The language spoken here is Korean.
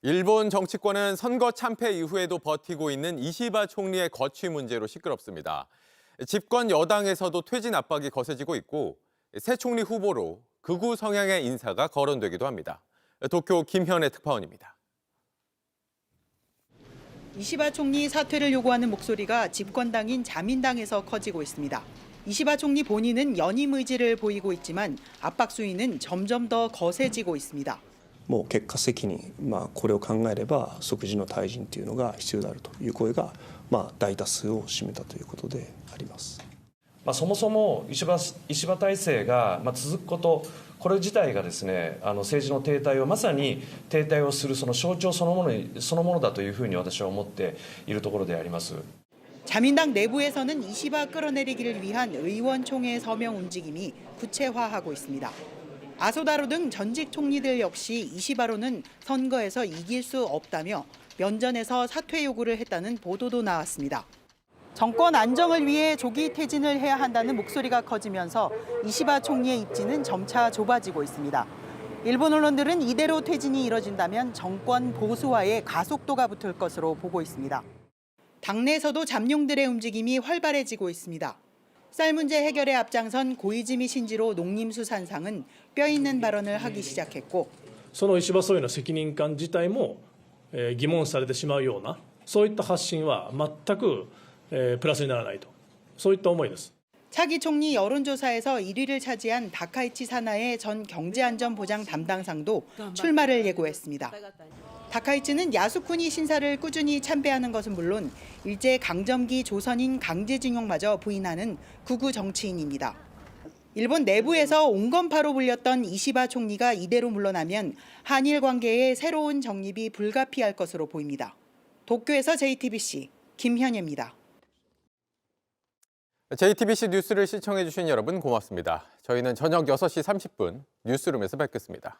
일본 정치권은 선거 참패 이후에도 버티고 있는 이시바 총리의 거취 문제로 시끄럽습니다. 집권 여당에서도 퇴진 압박이 거세지고 있고 새 총리 후보로 극우 성향의 인사가 거론되기도 합니다. 도쿄 김현애 특파원입니다. 이시바 총리 사퇴를 요구하는 목소리가 집권당인 자민당에서 커지고 있습니다. 이시바 총리 본인은 연임 의지를 보이고 있지만 압박 수위는 점점 더 거세지고 있습니다. もう結果的にこれを考えれば即時の退陣というのが必要であるという声が大多数を占めたということであります。そもそも石破体制が続くこと、これ自体がですね、政治の停滞をまさに停滞をするその象徴そのものだというふうに私は思っているところであります。 자민당 내부에서는 이시바 끌어내리기를 위한 의원총회 서명 움직임이 구체화하고 있습니다. 아소다로 등 전직 총리들 역시 이시바로는 선거에서 이길 수 없다며 면전에서 사퇴 요구를 했다는 보도도 나왔습니다. 정권 안정을 위해 조기 퇴진을 해야 한다는 목소리가 커지면서 이시바 총리의 입지는 점차 좁아지고 있습니다. 일본 언론들은 이대로 퇴진이 이뤄진다면 정권 보수화에 가속도가 붙을 것으로 보고 있습니다. 당내에서도 잠룡들의 움직임이 활발해지고 있습니다. 쌀 문제 해결에 앞장선 고이즈미 신지로 농림수산상은 뼈 있는 발언을 하기 시작했고 その石破総理の責任感自体も疑問されてしまうようなそういった発信は全くプラスにならないとそういった思いです。 차기 총리 여론조사에서 1위를 차지한 다카이치 사나의 전 경제안전보장 담당상도 출마를 예고했습니다. 다카이치는 야스쿠니 신사를 꾸준히 참배하는 것은 물론 일제 강점기 조선인 강제징용마저 부인하는 극우 정치인입니다. 일본 내부에서 온건파로 불렸던 이시바 총리가 이대로 물러나면 한일 관계의 새로운 정립이 불가피할 것으로 보입니다. 도쿄에서 JTBC 김현예입니다. JTBC 뉴스를 시청해주신 여러분 고맙습니다. 저희는 저녁 6시 30분 뉴스룸에서 뵙겠습니다.